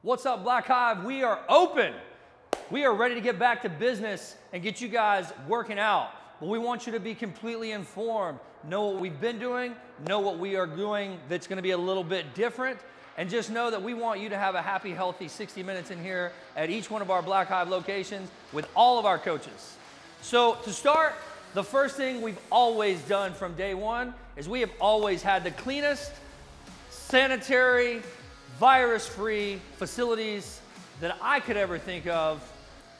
What's up, Black Hive? We are open. We are ready to get back to business and get you guys working out. But we want you to be completely informed, know what we've been doing, know what we are doing that's gonna be a little bit different, and just know that we want you to have a happy, healthy 60 minutes in here at each one of our Black Hive locations with all of our coaches. So to start, the first thing we've always done from day one is we have always had the cleanest, sanitary, virus-free facilities that I could ever think of.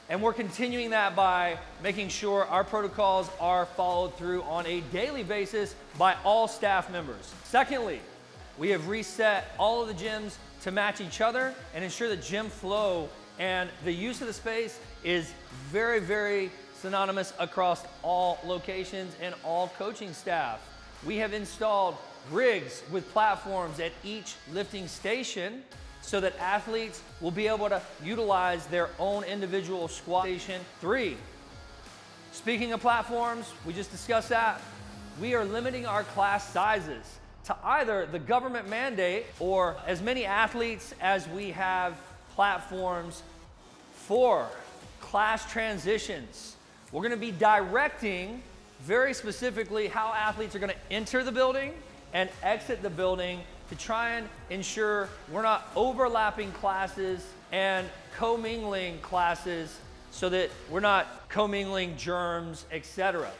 And we're continuing that by making sure our protocols are followed through on a daily basis by all staff members. Secondly, we have reset all of the gyms to match each other and ensure that gym flow and the use of the space is very, very synonymous across all locations and all coaching staff. We have installed rigs with platforms at each lifting station so that athletes will be able to utilize their own individual squat station. 3, speaking of platforms, we just discussed that. We are limiting our class sizes to either the government mandate or as many athletes as we have platforms for. Class transitions. We're gonna be directing very specifically how athletes are gonna enter the building and exit the building to try and ensure we're not overlapping classes and commingling classes so that we're not commingling germs, etc.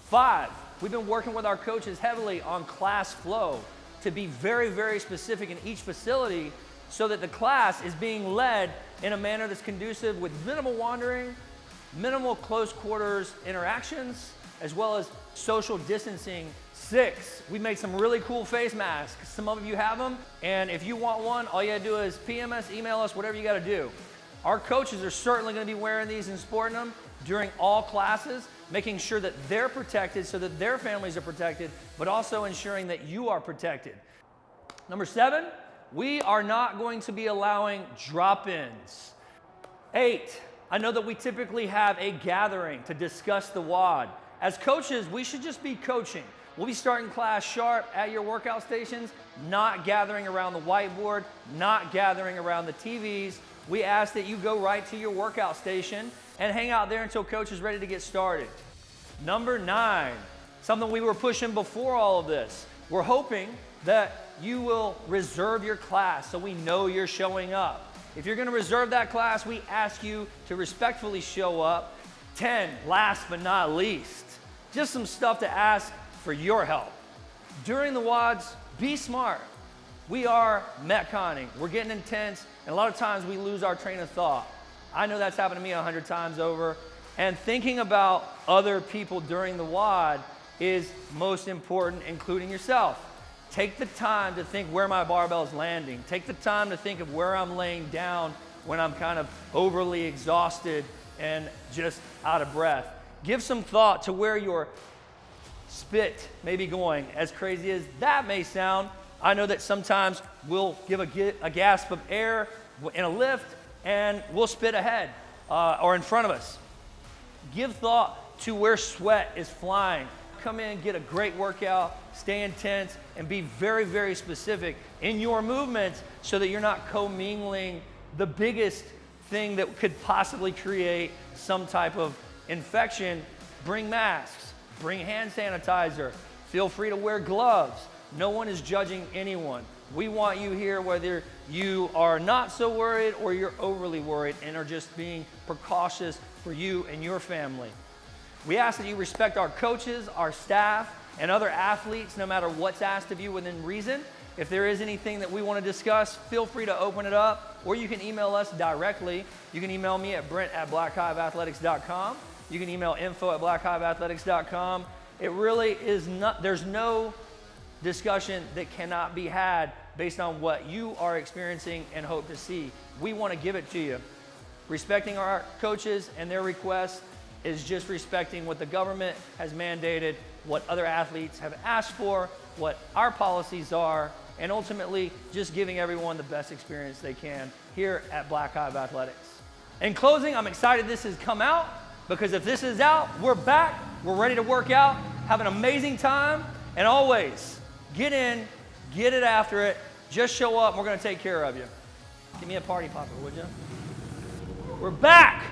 5, we've been working with our coaches heavily on class flow to be very, very specific in each facility so that the class is being led in a manner that's conducive with minimal wandering, minimal close quarters interactions, as well as social distancing. 6, we made some really cool face masks. Some of you have them, and if you want one, all you gotta do is PM us, email us, whatever you gotta do. Our coaches are certainly gonna be wearing these and sporting them during all classes, making sure that they're protected so that their families are protected, but also ensuring that you are protected. Number 7, we are not going to be allowing drop-ins. 8, I know that we typically have a gathering to discuss the WOD. As coaches, we should just be coaching. We'll be starting class sharp at your workout stations, not gathering around the whiteboard, not gathering around the TVs. We ask that you go right to your workout station and hang out there until coach is ready to get started. Number 9, something we were pushing before all of this. We're hoping that you will reserve your class so we know you're showing up. If you're gonna reserve that class, we ask you to respectfully show up. 10, last but not least, just some stuff to ask for your help. During the WODs, be smart. We are metconning, we're getting intense, and a lot of times we lose our train of thought. I know that's happened to me 100 times over, and thinking about other people during the WOD is most important, including yourself. Take the time to think where my barbell is landing. Take the time to think of where I'm laying down when I'm kind of overly exhausted and just out of breath. Give some thought to where your spit may be going. As crazy as that may sound, I know that sometimes we'll give a gasp of air in a lift and we'll spit ahead or in front of us. Give thought to where sweat is flying. Come in, get a great workout, stay intense, and be very, very specific in your movements so that you're not commingling the biggest thing that could possibly create some type of infection. Bring masks. Bring hand sanitizer. Feel free to wear gloves. No one is judging anyone. We want you here whether you are not so worried or you're overly worried and are just being precautious for you and your family. We ask that you respect our coaches, our staff, and other athletes no matter what's asked of you within reason. If there is anything that we want to discuss, feel free to open it up, or you can email us directly. You can email me at brent@blackhiveathletics.com. You can email info@blackhiveathletics.com. It really is not, there's no discussion that cannot be had based on what you are experiencing and hope to see. We want to give it to you. Respecting our coaches and their requests is just respecting what the government has mandated, what other athletes have asked for, what our policies are, and ultimately just giving everyone the best experience they can here at Black Hive Athletics. In closing, I'm excited this has come out because if this is out, we're back, we're ready to work out, have an amazing time, and always get in, Get it after it. Just show up. We're going to take care of you. Give me a party popper, would you? We're back.